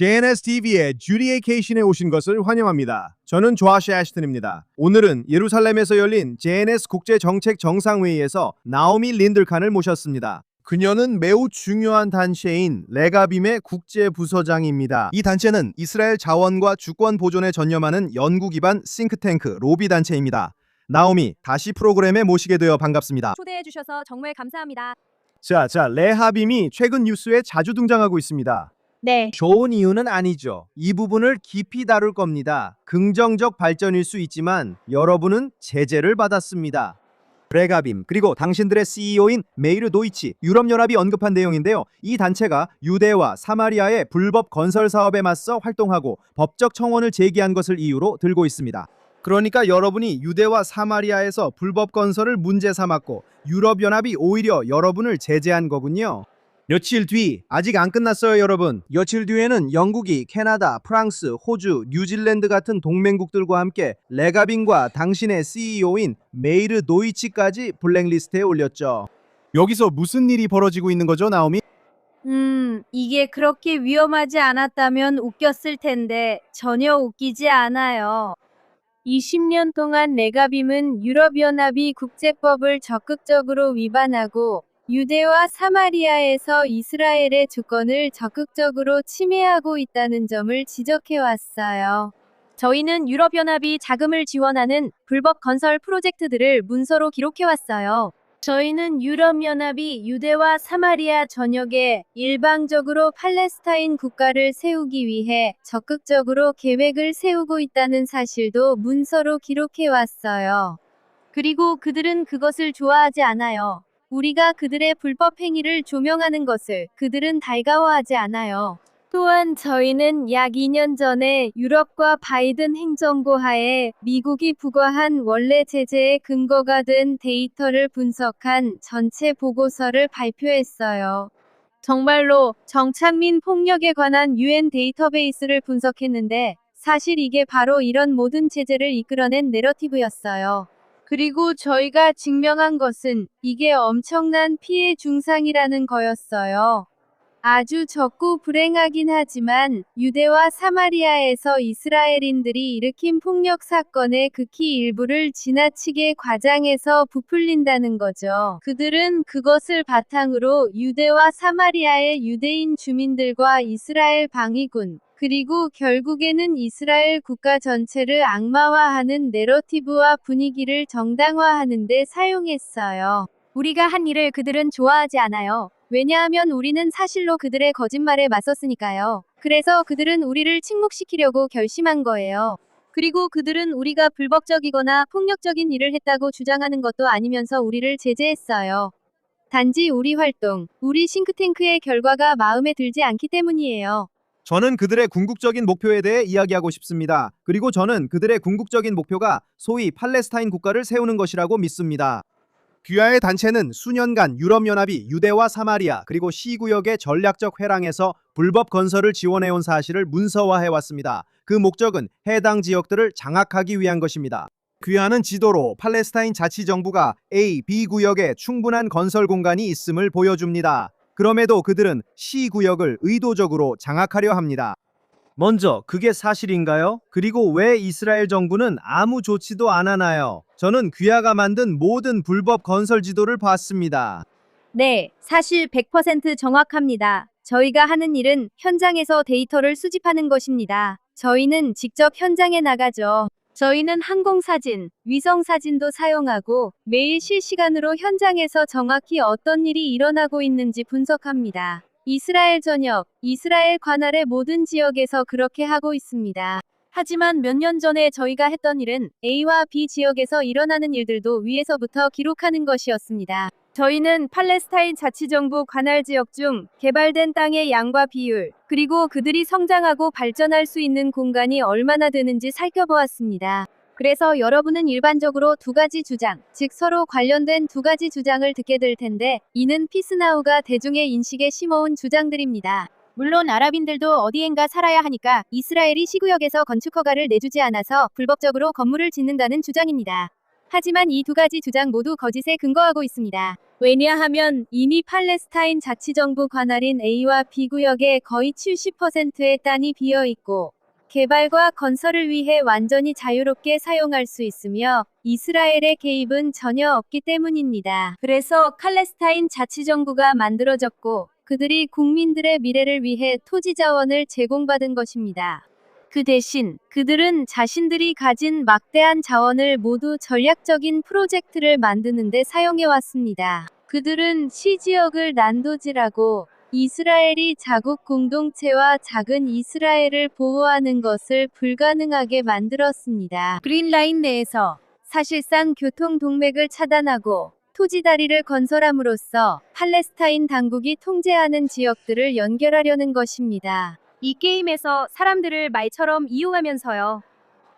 JNS-TV의 주디에이케이션에 오신 것을 환영합니다. 저는 조아시 애시튼입니다. 오늘은 예루살렘에서 열린 JNS 국제정책정상회의에서 나오미 린들칸을 모셨습니다. 그녀는 매우 중요한 단체인 레가빔의 국제부서장입니다. 이 단체는 이스라엘 자원과 주권 보존에 전념하는 연구 기반 싱크탱크 로비 단체입니다. 나오미, 다시 프로그램에 모시게 되어 반갑습니다. 초대해 주셔서 정말 감사합니다. 자, 레하빔이 최근 뉴스에 자주 등장하고 있습니다. 네. 좋은 이유는 아니죠. 이 부분을 깊이 다룰 겁니다. 긍정적 발전일 수 있지만 여러분은 제재를 받았습니다. 레가빔 그리고 당신들의 CEO인 메이르 도이치 유럽연합이 언급한 내용인데요. 이 단체가 유대와 사마리아의 불법 건설 사업에 맞서 활동하고 법적 청원을 제기한 것을 이유로 들고 있습니다. 그러니까 여러분이 유대와 사마리아에서 불법 건설을 문제 삼았고 유럽연합이 오히려 여러분을 제재한 거군요. 며칠 뒤, 아직 안 끝났어요 여러분. 며칠 뒤에는 영국이 캐나다, 프랑스, 호주, 뉴질랜드 같은 동맹국들과 함께 레가빔과 당신의 CEO인 메이르 도이치까지 블랙리스트에 올렸죠. 여기서 무슨 일이 벌어지고 있는 거죠, 나오미? 이게 그렇게 위험하지 않았다면 웃겼을 텐데 전혀 웃기지 않아요. 20년 동안 레가빔은 유럽연합이 국제법을 적극적으로 위반하고 유대와 사마리아에서 이스라엘의 주권을 적극적으로 침해하고 있다는 점을 지적해왔어요. 저희는 유럽연합이 자금을 지원하는 불법 건설 프로젝트들을 문서로 기록해왔어요. 저희는 유럽연합이 유대와 사마리아 전역에 일방적으로 팔레스타인 국가를 세우기 위해 적극적으로 계획을 세우고 있다는 사실도 문서로 기록해왔어요. 그리고 그들은 그것을 좋아하지 않아요. 우리가 그들의 불법 행위를 조명하는 것을 그들은 달가워하지 않아요. 또한 저희는 약 2년 전에 유럽과 바이든 행정부 하에 미국이 부과한 원래 제재의 근거가 된 데이터를 분석한 전체 보고서를 발표했어요. 정말로 정착 민 폭력에 관한 UN 데이터베이스를 분석했는데 사실 이게 바로 이런 모든 제재를 이끌어낸 내러티브였어요. 그리고 저희가 증명한 것은 이게 엄청난 피해 중상이라는 거였어요. 아주 적고 불행하긴 하지만 유대와 사마리아에서 이스라엘인들이 일으킨 폭력 사건의 극히 일부를 지나치게 과장해서 부풀린다는 거죠. 그들은 그것을 바탕으로 유대와 사마리아의 유대인 주민들과 이스라엘 방위군, 그리고 결국에는 이스라엘 국가 전체를 악마화하는 내러티브와 분위기를 정당화하는 데 사용했어요. 우리가 한 일을 그들은 좋아하지 않아요. 왜냐하면 우리는 사실로 그들의 거짓말에 맞섰으니까요. 그래서 그들은 우리를 침묵시키려고 결심한 거예요. 그리고 그들은 우리가 불법적이거나 폭력적인 일을 했다고 주장하는 것도 아니면서 우리를 제재했어요. 단지 우리 활동, 우리 싱크탱크의 결과가 마음에 들지 않기 때문이에요. 저는 그들의 궁극적인 목표에 대해 이야기하고 싶습니다. 그리고 저는 그들의 궁극적인 목표가 소위 팔레스타인 국가를 세우는 것이라고 믿습니다. 귀하의 단체는 수년간 유럽연합이 유대와 사마리아 그리고 C구역의 전략적 회랑에서 불법 건설을 지원해온 사실을 문서화해왔습니다. 그 목적은 해당 지역들을 장악하기 위한 것입니다. 귀하는 지도로 팔레스타인 자치정부가 A, B구역에 충분한 건설 공간이 있음을 보여줍니다. 그럼에도 그들은 C구역을 의도적으로 장악하려 합니다. 먼저 그게 사실인가요? 그리고 왜 이스라엘 정부는 아무 조치도 안 하나요? 저는 귀하가 만든 모든 불법 건설 지도를 봤습니다. 네, 사실 100% 정확합니다. 저희가 하는 일은 현장에서 데이터를 수집하는 것입니다. 저희는 직접 현장에 나가죠. 저희는 항공사진, 위성사진도 사용하고 매일 실시간으로 현장에서 정확히 어떤 일이 일어나고 있는지 분석합니다. 이스라엘 전역, 이스라엘 관할의 모든 지역에서 그렇게 하고 있습니다. 하지만 몇 년 전에 저희가 했던 일은 A와 B 지역에서 일어나는 일들도 위에서부터 기록하는 것이었습니다. 저희는 팔레스타인 자치정부 관할 지역 중 개발된 땅의 양과 비율, 그리고 그들이 성장하고 발전할 수 있는 공간이 얼마나 되는지 살펴보았습니다. 그래서 여러분은 일반적으로 두 가지 주장, 즉 서로 관련된 두 가지 주장을 듣게 될 텐데 이는 피스나우가 대중의 인식에 심어온 주장들입니다. 물론 아랍인들도 어디엔가 살아야 하니까 이스라엘이 C구역에서 건축 허가를 내주지 않아서 불법적으로 건물을 짓는다는 주장입니다. 하지만 이 두 가지 주장 모두 거짓에 근거하고 있습니다. 왜냐하면 이미 팔레스타인 자치정부 관할인 A와 B구역의 거의 70%의 땅이 비어 있고 개발과 건설을 위해 완전히 자유롭게 사용할 수 있으며 이스라엘의 개입은 전혀 없기 때문입니다. 그래서 팔레스타인 자치정부가 만들어졌고 그들이 국민들의 미래를 위해 토지 자원을 제공받은 것입니다. 그 대신 그들은 자신들이 가진 막대한 자원을 모두 전략적인 프로젝트를 만드는 데 사용해 왔습니다. 그들은 시지역을 난도질하고 이스라엘이 자국 공동체와 작은 이스라엘을 보호하는 것을 불가능하게 만들었습니다. 그린라인 내에서 사실상 교통 동맥을 차단하고 토지 다리를 건설함으로써 팔레스타인 당국이 통제하는 지역들을 연결하려는 것입니다. 이 게임에서 사람들을 말처럼 이용하면서요.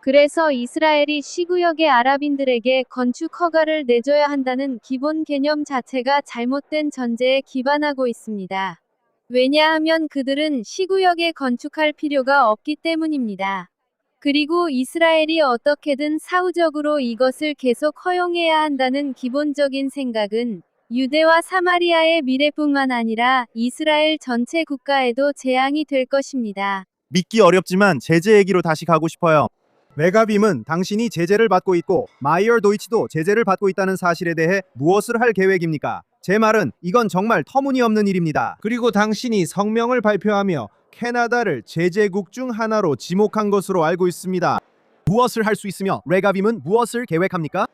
그래서 이스라엘이 시구역의 아랍인들에게 건축 허가를 내줘야 한다는 기본 개념 자체가 잘못된 전제에 기반하고 있습니다. 왜냐하면 그들은 시구역에 건축할 필요가 없기 때문입니다. 그리고 이스라엘이 어떻게든 사후적으로 이것을 계속 허용해야 한다는 기본적인 생각은 유대와 사마리아의 미래뿐만 아니라 이스라엘 전체 국가에도 재앙이 될 것입니다. 믿기 어렵지만 제재 얘기로 다시 가고 싶어요. 메가빔은 당신이 제재를 받고 있고 마이어 도이치도 제재를 받고 있다는 사실에 대해 무엇을 할 계획입니까? 제 말은 이건 정말 터무니없는 일입니다. 그리고 당신이 성명을 발표하며 캐나다를 제재국 중 하나로 지목한 것으로 알고 있습니다. 무엇을 할 수 있으며 레가빔은 무엇을 계획합니까?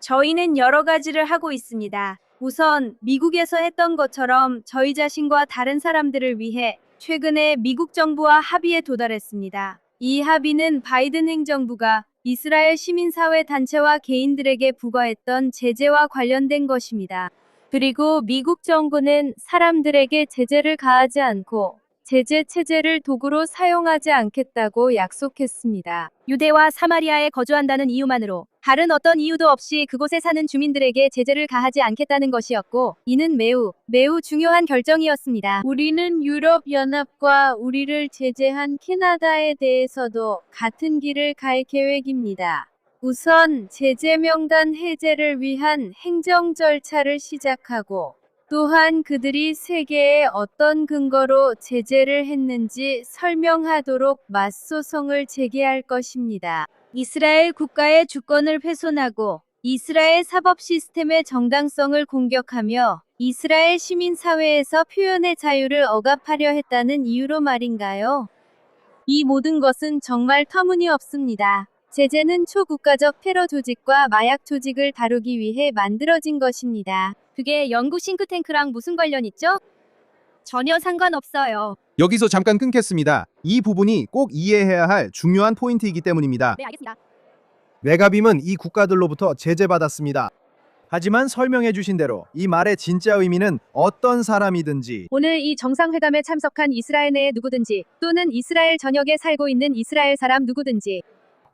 저희는 여러 가지를 하고 있습니다. 우선 미국에서 했던 것처럼 저희 자신과 다른 사람들을 위해 최근에 미국 정부와 합의에 도달했습니다. 이 합의는 바이든 행정부가 이스라엘 시민사회 단체와 개인들에게 부과했던 제재와 관련된 것입니다. 그리고 미국 정부는 사람들에게 제재를 가하지 않고 제재 체제를 도구로 사용하지 않겠다고 약속했습니다. 유대와 사마리아에 거주한다는 이유만으로 다른 어떤 이유도 없이 그곳에 사는 주민들에게 제재를 가하지 않겠다는 것이었고 이는 매우 중요한 결정이었습니다. 우리는 유럽연합과 우리를 제재한 캐나다에 대해서도 같은 길을 갈 계획입니다. 우선 제재 명단 해제를 위한 행정 절차를 시작하고 또한 그들이 세계에 어떤 근거로 제재를 했는지 설명하도록 맞소송을 제기할 것입니다. 이스라엘 국가의 주권을 훼손하고 이스라엘 사법 시스템의 정당성을 공격하며 이스라엘 시민사회에서 표현의 자유를 억압하려 했다는 이유로 말인가요? 이 모든 것은 정말 터무니없습니다. 제재는 초국가적 테러 조직과 마약 조직을 다루기 위해 만들어진 것입니다. 그게 영국 싱크탱크랑 무슨 관련 있죠? 전혀 상관없어요. 여기서 잠깐 끊겠습니다. 이 부분이 꼭 이해해야 할 중요한 포인트이기 때문입니다. 네, 알겠습니다. 메가빔은 이 국가들로부터 제재받았습니다. 하지만 설명해 주신 대로 이 말의 진짜 의미는 어떤 사람이든지 오늘 이 정상회담에 참석한 이스라엘 내의 누구든지 또는 이스라엘 전역에 살고 있는 이스라엘 사람 누구든지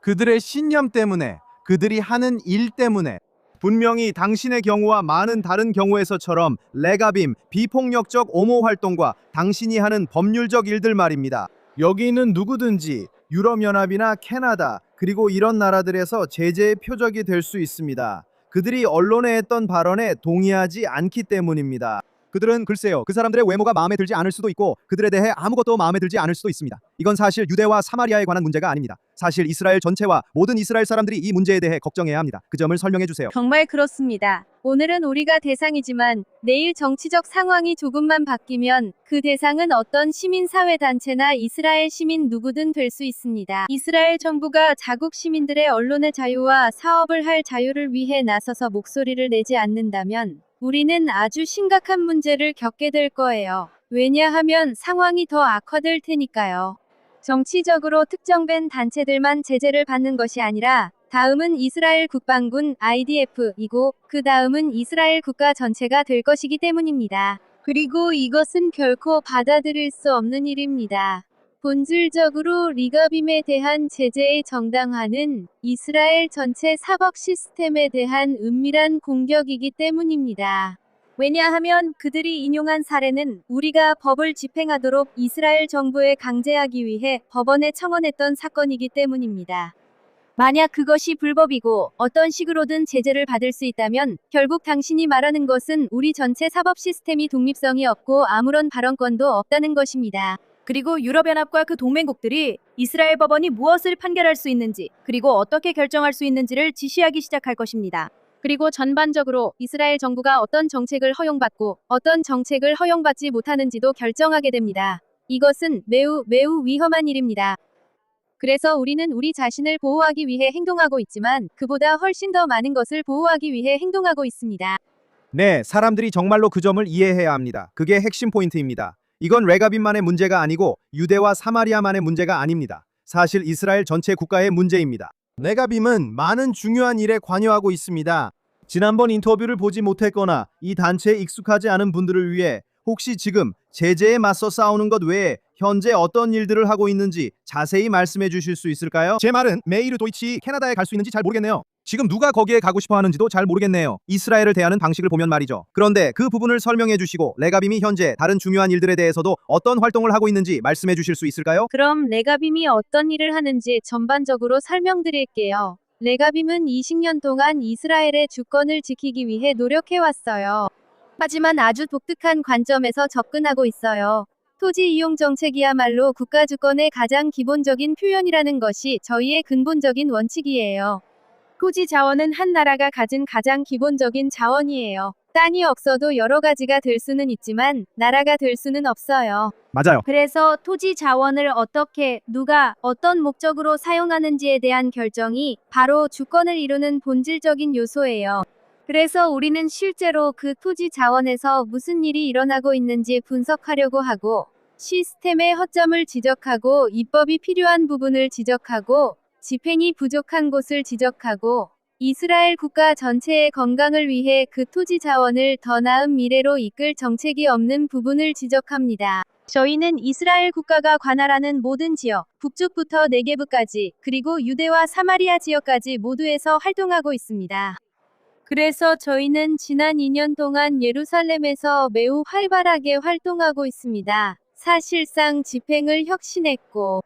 그들의 신념 때문에 그들이 하는 일 때문에 분명히 당신의 경우와 많은 다른 경우에서처럼 레가빔, 비폭력적 옹호 활동과 당신이 하는 법률적 일들 말입니다. 여기 있는 누구든지 유럽연합이나 캐나다 그리고 이런 나라들에서 제재의 표적이 될 수 있습니다. 그들이 언론에 했던 발언에 동의하지 않기 때문입니다. 그들은 글쎄요, 그 사람들의 외모가 마음에 들지 않을 수도 있고 그들에 대해 아무것도 마음에 들지 않을 수도 있습니다. 이건 사실 유대와 사마리아에 관한 문제가 아닙니다. 사실 이스라엘 전체와 모든 이스라엘 사람들이 이 문제에 대해 걱정해야 합니다. 그 점을 설명해 주세요. 정말 그렇습니다. 오늘은 우리가 대상이지만 내일 정치적 상황이 조금만 바뀌면 그 대상은 어떤 시민사회단체나 이스라엘 시민 누구든 될 수 있습니다. 이스라엘 정부가 자국 시민들의 언론의 자유와 사업을 할 자유를 위해 나서서 목소리를 내지 않는다면 우리는 아주 심각한 문제를 겪게 될 거예요. 왜냐하면 상황이 더 악화될 테니까요. 정치적으로 특정된 단체들만 제재를 받는 것이 아니라 다음은 이스라엘 국방군 IDF이고 그 다음은 이스라엘 국가 전체가 될 것이기 때문입니다. 그리고 이것은 결코 받아들일 수 없는 일입니다. 본질적으로 리가빔에 대한 제재의 정당화는 이스라엘 전체 사법 시스템에 대한 은밀한 공격이기 때문입니다. 왜냐하면 그들이 인용한 사례는 우리가 법을 집행하도록 이스라엘 정부에 강제하기 위해 법원에 청원했던 사건이기 때문입니다. 만약 그것이 불법이고 어떤 식으로든 제재를 받을 수 있다면 결국 당신이 말하는 것은 우리 전체 사법 시스템이 독립성이 없고 아무런 발언권도 없다는 것입니다. 그리고 유럽연합과 그 동맹국들이 이스라엘 법원이 무엇을 판결할 수 있는지 그리고 어떻게 결정할 수 있는지를 지시하기 시작할 것입니다. 그리고 전반적으로 이스라엘 정부가 어떤 정책을 허용받고 어떤 정책을 허용받지 못하는지도 결정하게 됩니다. 이것은 매우 위험한 일입니다. 그래서 우리는 우리 자신을 보호하기 위해 행동하고 있지만 그보다 훨씬 더 많은 것을 보호하기 위해 행동하고 있습니다. 네, 사람들이 정말로 그 점을 이해해야 합니다. 그게 핵심 포인트입니다. 이건 레가빔만의 문제가 아니고 유대와 사마리아만의 문제가 아닙니다. 사실 이스라엘 전체 국가의 문제입니다. 레가빔은 많은 중요한 일에 관여하고 있습니다. 지난번 인터뷰를 보지 못했거나 이 단체에 익숙하지 않은 분들을 위해 혹시 지금 제재에 맞서 싸우는 것 외에 현재 어떤 일들을 하고 있는지 자세히 말씀해 주실 수 있을까요? 제 말은 메이르 도이치 캐나다에 갈 수 있는지 잘 모르겠네요. 지금 누가 거기에 가고 싶어 하는지도 잘 모르겠네요. 이스라엘을 대하는 방식을 보면 말이죠. 그런데 그 부분을 설명해 주시고 레가빔이 현재 다른 중요한 일들에 대해서도 어떤 활동을 하고 있는지 말씀해 주실 수 있을까요? 그럼 레가빔이 어떤 일을 하는지 전반적으로 설명드릴게요. 레가빔은 20년 동안 이스라엘의 주권을 지키기 위해 노력해왔어요. 하지만 아주 독특한 관점에서 접근하고 있어요. 토지 이용 정책이야말로 국가 주권의 가장 기본적인 표현이라는 것이 저희의 근본적인 원칙이에요. 토지 자원은 한 나라가 가진 가장 기본적인 자원이에요. 땅이 없어도 여러 가지가 될 수는 있지만 나라가 될 수는 없어요. 맞아요. 그래서 토지 자원을 어떻게, 누가, 어떤 목적으로 사용하는지에 대한 결정이 바로 주권을 이루는 본질적인 요소예요. 그래서 우리는 실제로 그 토지 자원에서 무슨 일이 일어나고 있는지 분석하려고 하고, 시스템의 허점을 지적하고, 입법이 필요한 부분을 지적하고, 집행이 부족한 곳을 지적하고, 이스라엘 국가 전체의 건강을 위해 그 토지 자원을 더 나은 미래로 이끌 정책이 없는 부분을 지적합니다. 저희는 이스라엘 국가가 관할하는 모든 지역, 북쪽부터 네게브까지, 그리고 유대와 사마리아 지역까지 모두에서 활동하고 있습니다. 그래서 저희는 지난 2년 동안 예루살렘에서 매우 활발하게 활동하고 있습니다. 사실상 집행을 혁신했고,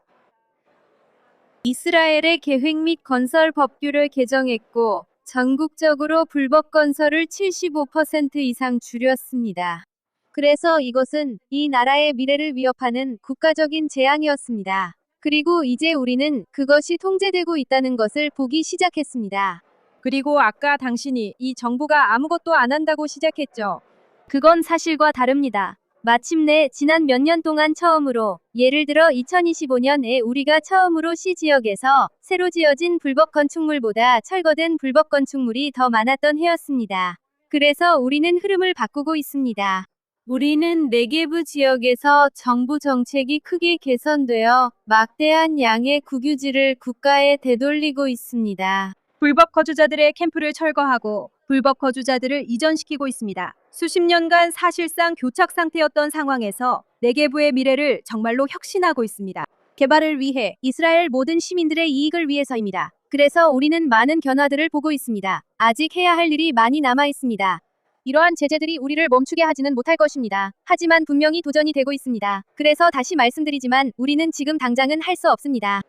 이스라엘의 계획 및 건설 법규를 개정했고, 전국적으로 불법 건설을 75% 이상 줄였습니다. 그래서 이것은 이 나라의 미래를 위협하는 국가적인 재앙이었습니다. 그리고 이제 우리는 그것이 통제되고 있다는 것을 보기 시작했습니다. 그리고 아까 당신이 이 정부가 아무것도 안 한다고 시작했죠. 그건 사실과 다릅니다. 마침내 지난 몇 년 동안 처음으로, 예를 들어 2025년에 우리가 처음으로 시 지역에서 새로 지어진 불법 건축물보다 철거된 불법 건축물이 더 많았던 해였습니다. 그래서 우리는 흐름을 바꾸고 있습니다. 우리는 네게브 지역에서 정부 정책이 크게 개선되어 막대한 양의 국유지를 국가에 되돌리고 있습니다. 불법 거주자들의 캠프를 철거하고 불법 거주자들을 이전시키고 있습니다. 수십 년간 사실상 교착 상태였던 상황에서 네게브의 미래를 정말로 혁신하고 있습니다. 개발을 위해 이스라엘 모든 시민들의 이익을 위해서입니다. 그래서 우리는 많은 변화들을 보고 있습니다. 아직 해야 할 일이 많이 남아 있습니다. 이러한 제재들이 우리를 멈추게 하지는 못할 것입니다. 하지만 분명히 도전이 되고 있습니다. 그래서 다시 말씀드리지만 우리는 지금 당장은 할 수 없습니다.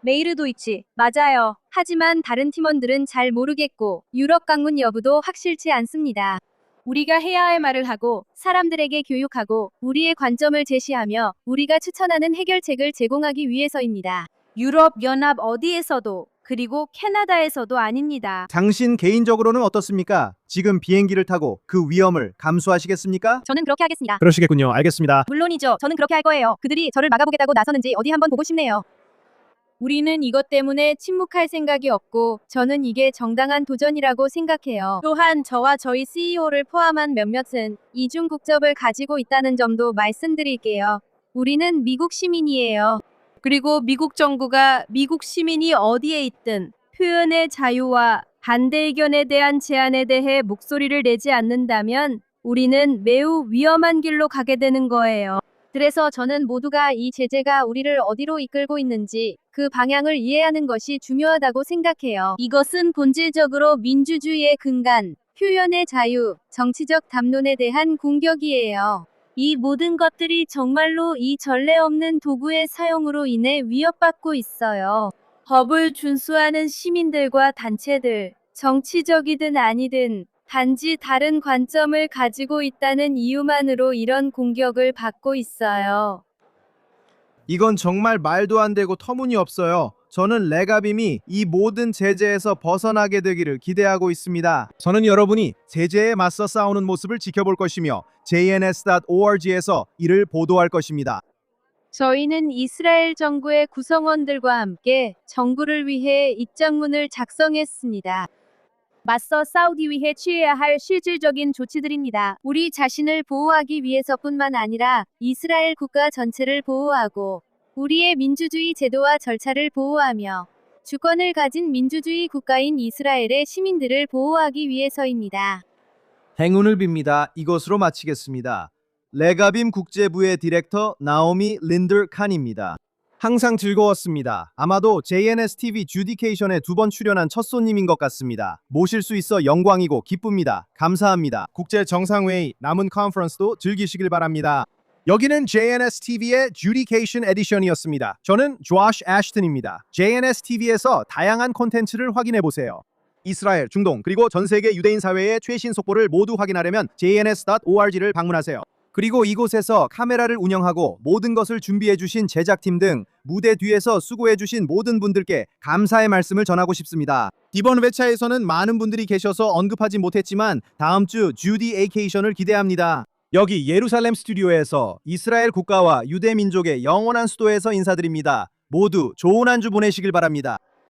메이르 도이치, 맞아요. 하지만 다른 팀원들은 잘 모르겠고 유럽 방문 여부도 확실치 않습니다. 우리가 해야 할 말을 하고 사람들에게 교육하고 우리의 관점을 제시하며 우리가 추천하는 해결책을 제공하기 위해서입니다. 유럽 연합 어디에서도 그리고 캐나다에서도 아닙니다. 당신 개인적으로는 어떻습니까? 지금 비행기를 타고 그 위험을 감수하시겠습니까? 저는 그렇게 하겠습니다. 그러시겠군요. 알겠습니다. 물론이죠. 저는 그렇게 할 거예요. 그들이 저를 막아보겠다고 나서는지 어디 한번 보고 싶네요. 우리는 이것 때문에 침묵할 생각이 없고 저는 이게 정당한 도전이라고 생각해요. 또한 저와 저희 CEO를 포함한 몇몇은 이중 국적을 가지고 있다는 점도 말씀드릴게요. 우리는 미국 시민이에요. 그리고 미국 정부가 미국 시민이 어디에 있든 표현의 자유와 반대 의견에 대한 제한에 대해 목소리를 내지 않는다면 우리는 매우 위험한 길로 가게 되는 거예요. 그래서 저는 모두가 이 제재가 우리를 어디로 이끌고 있는지 그 방향을 이해하는 것이 중요하다고 생각해요. 이것은 본질적으로 민주주의의 근간, 표현의 자유, 정치적 담론에 대한 공격이에요. 이 모든 것들이 정말로 이 전례 없는 도구의 사용으로 인해 위협받고 있어요. 법을 준수하는 시민들과 단체들, 정치적이든 아니든 단지 다른 관점을 가지고 있다는 이유만으로 이런 공격을 받고 있어요. 이건 정말 말도 안 되고 터무니없어요. 저는 레가빔이 이 모든 제재에서 벗어나게 되기를 기대하고 있습니다. 저는 여러분이 제재에 맞서 싸우는 모습을 지켜볼 것이며 jns.org에서 이를 보도할 것입니다. 저희는 이스라엘 정부의 구성원들과 함께 정부를 위해 입장문을 작성했습니다. 맞서 싸우기 위해 취해야 할 실질적인 조치들입니다. 우리 자신을 보호하기 위해서뿐만 아니라 이스라엘 국가 전체를 보호하고 우리의 민주주의 제도와 절차를 보호하며 주권을 가진 민주주의 국가인 이스라엘의 시민들을 보호하기 위해서입니다. 행운을 빕니다. 이것으로 마치겠습니다. 레가빔 국제부의 디렉터 나오미 린더 칸입니다. 항상 즐거웠습니다. 아마도 JNS-TV 주디케이션에 2번 출연한 첫 손님인 것 같습니다. 모실 수 있어 영광이고 기쁩니다. 감사합니다. 국제 정상회의 남은 컨퍼런스도 즐기시길 바랍니다. 여기는 JNS-TV의 주디케이션 에디션이었습니다. 저는 조시 애쉬튼입니다. JNS-TV에서 다양한 콘텐츠를 확인해보세요. 이스라엘, 중동, 그리고 전 세계 유대인 사회의 최신 속보를 모두 확인하려면 jns.org를 방문하세요. 그리고 이곳에서 카메라를 운영하고 모든 것을 준비해주신 제작팀 등 무대 뒤에서 수고해주신 모든 분들께 감사의 말씀을 전하고 싶습니다. 이번 회차에서는 많은 분들이 계셔서 언급하지 못했지만 다음 주 주디에이케이션을 기대합니다. 여기 예루살렘 스튜디오에서 이스라엘 국가와 유대 민족의 영원한 수도에서 인사드립니다. 모두 좋은 한 주 보내시길 바랍니다.